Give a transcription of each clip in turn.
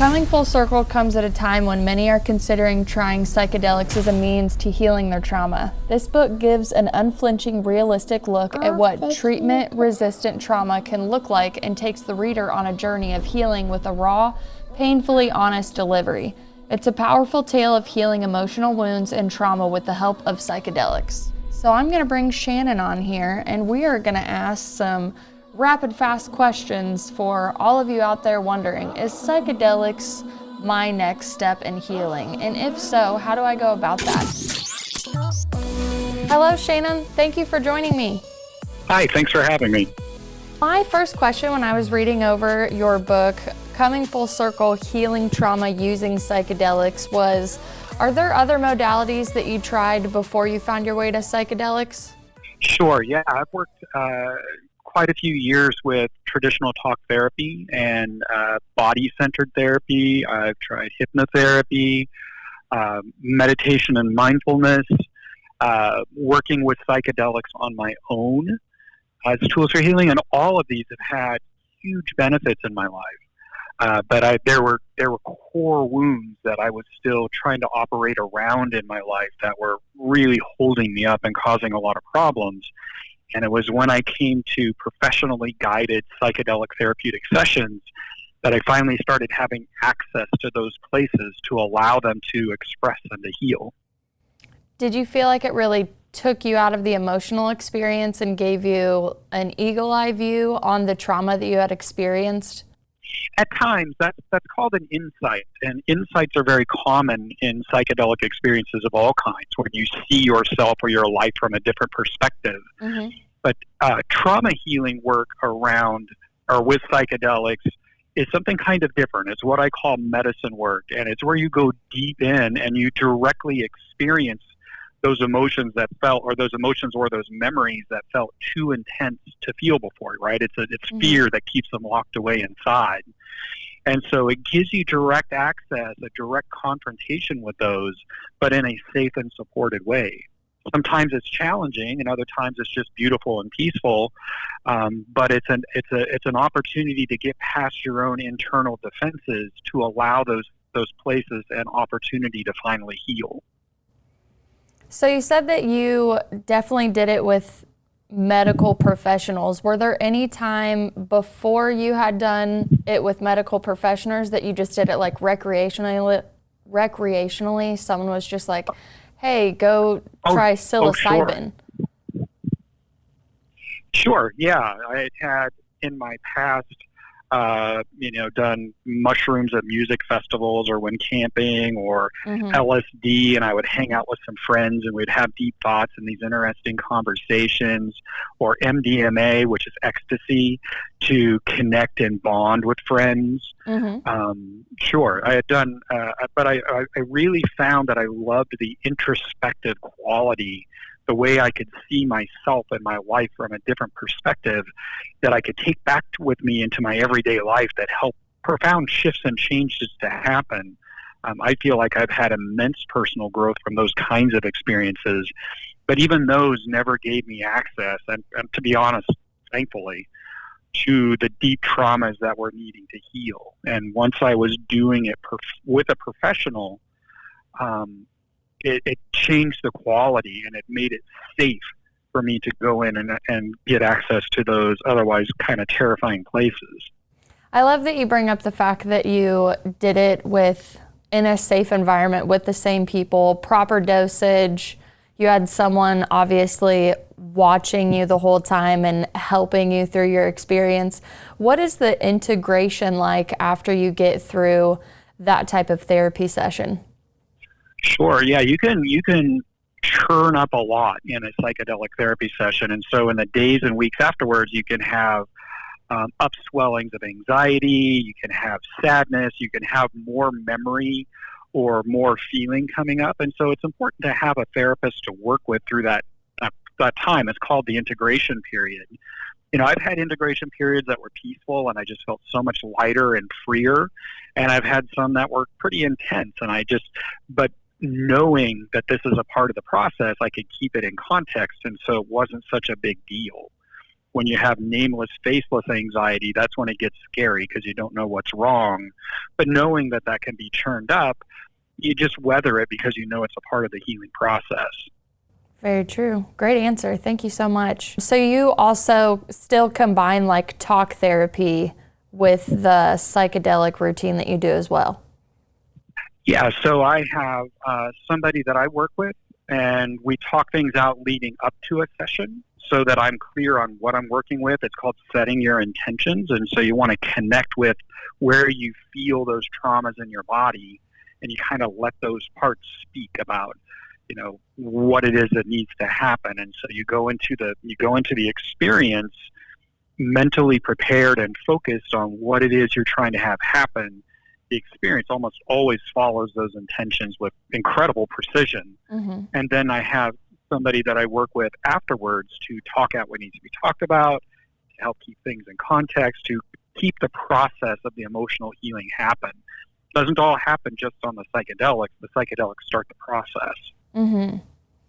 Coming full circle comes at a time when many are considering trying psychedelics as a means to healing their trauma. This book gives an unflinching, realistic look at what treatment-resistant trauma can look like and takes the reader on a journey of healing with a raw, painfully honest delivery. It's a powerful tale of healing emotional wounds and trauma with the help of psychedelics. So I'm going to bring Shannon on here, and we are going to ask some rapid fast questions for all of you out there wondering, is psychedelics my next step in healing? And if so, how do I go about that? Hello, Shannon. Thank you for joining me. Hi, thanks for having me. My first question when I was reading over your book, Coming Full Circle, Healing Trauma Using Psychedelics, was, are there other modalities that you tried before you found your way to psychedelics? Sure, yeah. I've worked quite a few years with traditional talk therapy and body-centered therapy. I've tried hypnotherapy, meditation and mindfulness, working with psychedelics on my own as tools for healing, and all of these have had huge benefits in my life. But there were core wounds that I was still trying to operate around in my life that were really holding me up and causing a lot of problems. And it was when I came to professionally guided psychedelic therapeutic sessions that I finally started having access to those places to allow them to express and to heal. Did you feel like it really took you out of the emotional experience and gave you an eagle eye view on the trauma that you had experienced? At times, that's called an insight, and insights are very common in psychedelic experiences of all kinds, when you see yourself or your life from a different perspective. Mm-hmm. But trauma healing work around or with psychedelics is something kind of different. It's what I call medicine work, and it's where you go deep in and you directly experience those emotions that felt, or those emotions or those memories that felt too intense to feel before, right? It's fear that keeps them locked away inside. And so it gives you direct access, a direct confrontation with those, but in a safe and supported way. Sometimes it's challenging, and other times it's just beautiful and peaceful. But it's an opportunity to get past your own internal defenses to allow those places an opportunity to finally heal. So you said that you definitely did it with medical professionals. Were there any time before you had done it with medical professionals that you just did it like recreationally? Someone was just like, hey, go try psilocybin. Sure, yeah. I had in my past, done mushrooms at music festivals or when camping or LSD, and I would hang out with some friends and we'd have deep thoughts and these interesting conversations, or MDMA, which is ecstasy, to connect and bond with friends. Sure, I had done, but I really found that I loved the introspective quality, the way I could see myself and my life from a different perspective that I could take back with me into my everyday life that helped profound shifts and changes to happen. I feel like I've had immense personal growth from those kinds of experiences, but even those never gave me access, and to be honest, thankfully, to the deep traumas that were needing to heal. And once I was doing it with a professional, it changed the quality, and it made it safe for me to go in and get access to those otherwise kind of terrifying places. I love that you bring up the fact that you did it in a safe environment with the same people, proper dosage. You had someone obviously watching you the whole time and helping you through your experience. What is the integration like after you get through that type of therapy session? Sure. Yeah, you can churn up a lot in a psychedelic therapy session, and so in the days and weeks afterwards, you can have upswellings of anxiety. You can have sadness. You can have more memory or more feeling coming up, and so it's important to have a therapist to work with through that time. It's called the integration period. I've had integration periods that were peaceful and I just felt so much lighter and freer, and I've had some that were pretty intense, but knowing that this is a part of the process, I could keep it in context, and so it wasn't such a big deal. when you have nameless, faceless anxiety, that's when it gets scary because you don't know what's wrong. But knowing that that can be churned up, you just weather it because you know it's a part of the healing process. Very true. Great answer. Thank you so much. So you also still combine like talk therapy with the psychedelic routine that you do as well? Yeah, so I have somebody that I work with, and we talk things out leading up to a session so that I'm clear on what I'm working with. It's called setting your intentions, and so you want to connect with where you feel those traumas in your body, and you kind of let those parts speak about, you know, what it is that needs to happen. And so you go into the experience mentally prepared and focused on what it is you're trying to have happen. The experience almost always follows those intentions with incredible precision. Mm-hmm. And then I have somebody that I work with afterwards to talk out what needs to be talked about, to help keep things in context, to keep the process of the emotional healing happen. It doesn't all happen just on the psychedelics. The psychedelics start the process. Mm-hmm.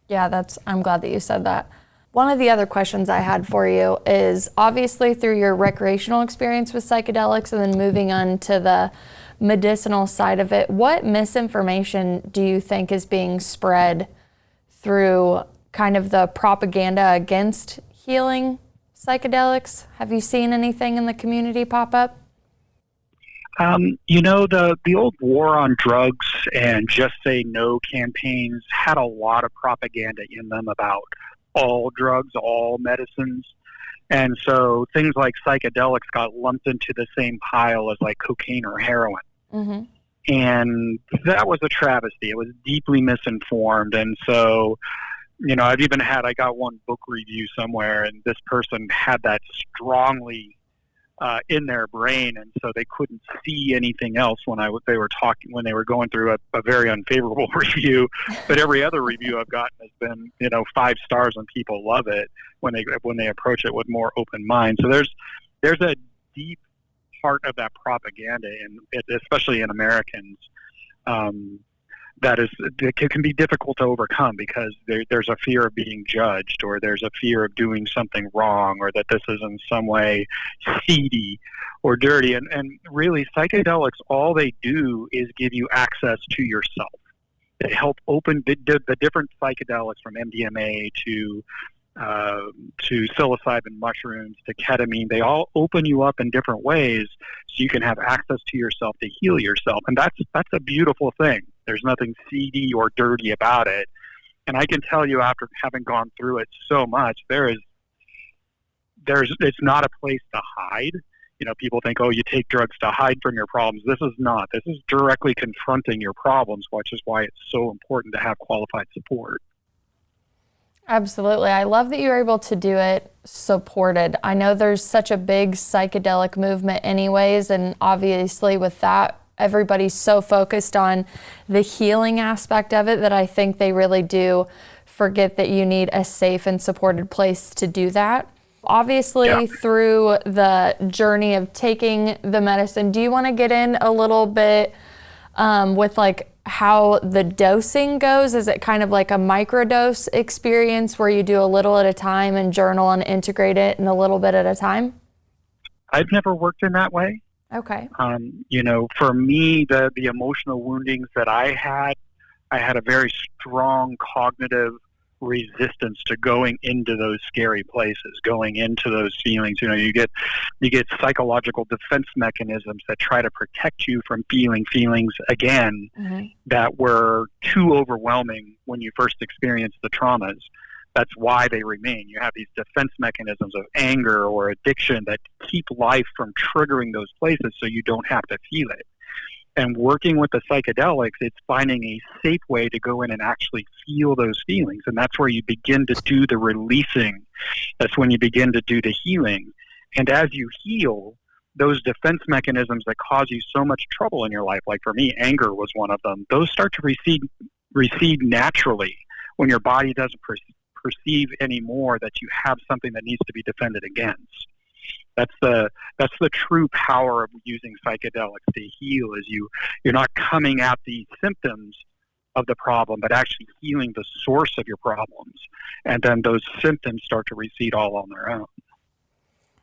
Yeah, I'm glad that you said that. One of the other questions I had for you is, obviously through your recreational experience with psychedelics and then moving on to the medicinal side of it, what misinformation do you think is being spread through kind of the propaganda against healing psychedelics? Have you seen anything in the community pop up? You know, the old war on drugs and just say no campaigns had a lot of propaganda in them about all drugs, all medicines. And so things like psychedelics got lumped into the same pile as like cocaine or heroin. Mm-hmm. And that was a travesty. It was deeply misinformed. And so, you know, I got one book review somewhere, and this person had that strongly in their brain, and so they couldn't see anything else when they were going through a very unfavorable review. But every other review I've gotten has been, you know, 5 stars, and people love it when they approach it with more open mind. So there's a deep part of that propaganda, especially in Americans, that can be difficult to overcome because there's a fear of being judged, or there's a fear of doing something wrong, or that this is in some way seedy or dirty. And really, psychedelics, all they do is give you access to yourself. They help open the different psychedelics, from MDMA to psilocybin mushrooms to ketamine. They all open you up in different ways so you can have access to yourself to heal yourself. And that's a beautiful thing. There's nothing seedy or dirty about it. And I can tell you, after having gone through it so much, it's not a place to hide. You know, people think, oh, you take drugs to hide from your problems. This is not. This is directly confronting your problems, which is why it's so important to have qualified support. Absolutely. I love that you're able to do it supported. I know there's such a big psychedelic movement anyways, and obviously with that, everybody's so focused on the healing aspect of it that I think they really do forget that you need a safe and supported place to do that. Obviously, through the journey of taking the medicine, do you want to get in a little bit with like how the dosing goes? Is it kind of like a microdose experience where you do a little at a time and journal and integrate it in a little bit at a time? I've never worked in that way. Okay. You know, for me, the emotional woundings that I had a very strong cognitive resistance to going into those scary places, going into those feelings. You know, you get psychological defense mechanisms that try to protect you from feeling feelings again, mm-hmm. that were too overwhelming when you first experienced the traumas. That's why they remain. You have these defense mechanisms of anger or addiction that keep life from triggering those places so you don't have to feel it. And working with the psychedelics, it's finding a safe way to go in and actually feel those feelings. And that's where you begin to do the releasing. That's when you begin to do the healing. And as you heal, those defense mechanisms that cause you so much trouble in your life, like for me, anger was one of them, those start to recede naturally when your body doesn't perceive anymore that you have something that needs to be defended against. That's the true power of using psychedelics to heal, is you're not coming at the symptoms of the problem, but actually healing the source of your problems. And then those symptoms start to recede all on their own.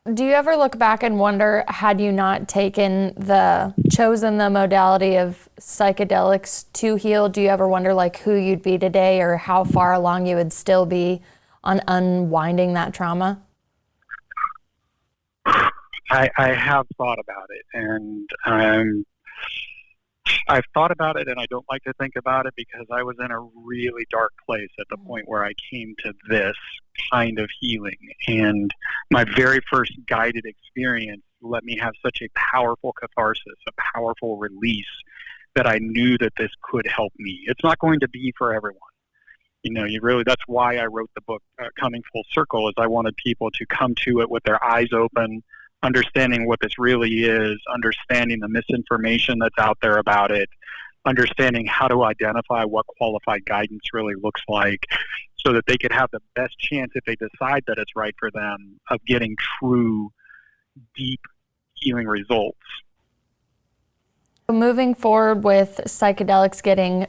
Do you ever look back and wonder, had you not chosen the modality of psychedelics to heal, do you ever wonder like who you'd be today or how far along you would still be on unwinding that trauma? I have thought about it, and I've thought about it, and I don't like to think about it because I was in a really dark place at the point where I came to this kind of healing. And my very first guided experience let me have such a powerful catharsis, a powerful release, that I knew that this could help me. It's not going to be for everyone. That's why I wrote the book, Coming Full Circle, is I wanted people to come to it with their eyes open, understanding what this really is, understanding the misinformation that's out there about it, understanding how to identify what qualified guidance really looks like, so that they could have the best chance, if they decide that it's right for them, of getting true, deep healing results. Moving forward with psychedelics getting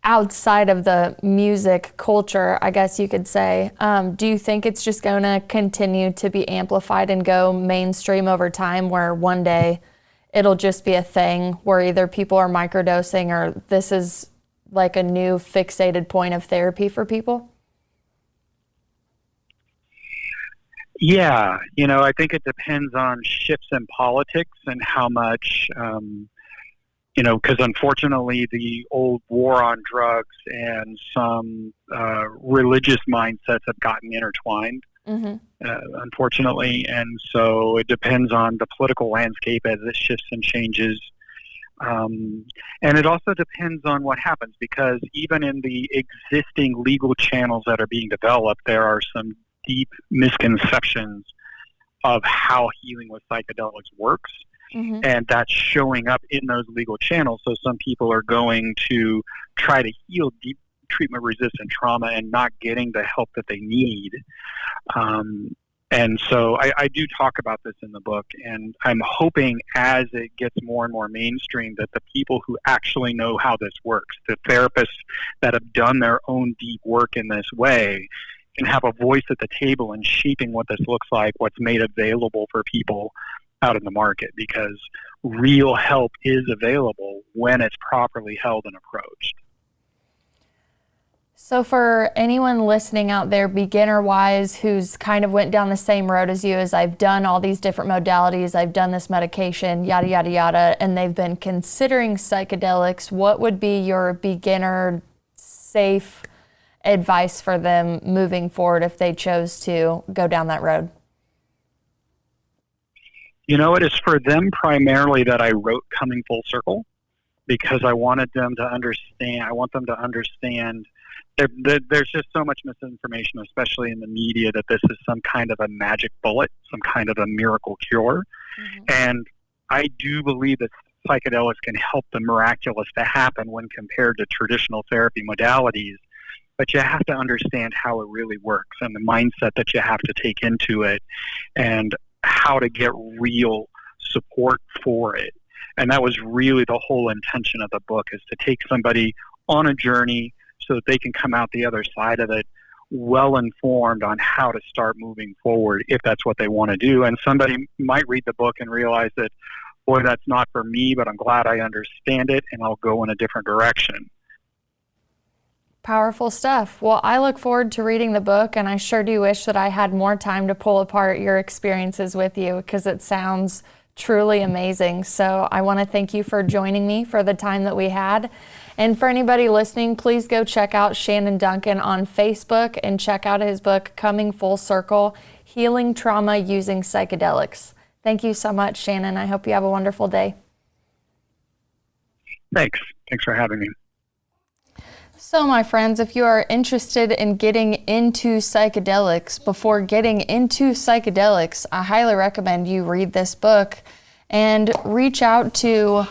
outside of the music culture, I guess you could say, do you think it's just going to continue to be amplified and go mainstream over time, where one day it'll just be a thing where either people are microdosing or this is like a new fixated point of therapy for people? Yeah, I think it depends on shifts in politics and how much, because unfortunately the old war on drugs and some religious mindsets have gotten intertwined, unfortunately. And so it depends on the political landscape as it shifts and changes. And it also depends on what happens, because even in the existing legal channels that are being developed, there are some deep misconceptions of how healing with psychedelics works. And that's showing up in those legal channels. So some people are going to try to heal deep treatment-resistant trauma and not getting the help that they need. And so I do talk about this in the book, and I'm hoping as it gets more and more mainstream that the people who actually know how this works, the therapists that have done their own deep work in this way, can have a voice at the table in shaping what this looks like, what's made available for people out in the market, because real help is available when it's properly held and approached. So for anyone listening out there, beginner-wise, who's kind of went down the same road as you, as I've done all these different modalities, I've done this medication, yada, yada, yada, and they've been considering psychedelics, what would be your beginner, safe advice for them moving forward if they chose to go down that road? It is for them primarily that I wrote Coming Full Circle, because I wanted them to understand. I want them to understand there's just so much misinformation, especially in the media, that this is some kind of a magic bullet, some kind of a miracle cure. And I do believe that psychedelics can help the miraculous to happen when compared to traditional therapy modalities. But you have to understand how it really works and the mindset that you have to take into it, and how to get real support for it. And that was really the whole intention of the book, is to take somebody on a journey so that they can come out the other side of it well informed on how to start moving forward if that's what they want to do. And somebody might read the book and realize that, boy, that's not for me, but I'm glad I understand it and I'll go in a different direction. Powerful stuff. Well, I look forward to reading the book, and I sure do wish that I had more time to pull apart your experiences with you, because it sounds truly amazing. So I want to thank you for joining me for the time that we had. And for anybody listening, please go check out Shannon Duncan on Facebook and check out his book, Coming Full Circle, Healing Trauma Using Psychedelics. Thank you so much, Shannon. I hope you have a wonderful day. Thanks. Thanks for having me. So my friends, if you are interested in getting into psychedelics, before getting into psychedelics, I highly recommend you read this book and reach out to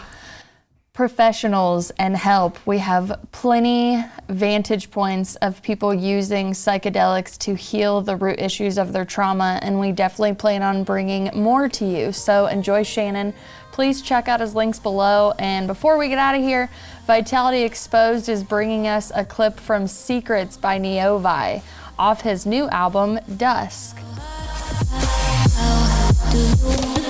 professionals and help. We have plenty vantage points of people using psychedelics to heal the root issues of their trauma, and we definitely plan on bringing more to you. So enjoy Shannon. Please check out his links below. And before we get out of here, Vitality Exposed is bringing us a clip from Secrets by Neovi off his new album, Dusk. do you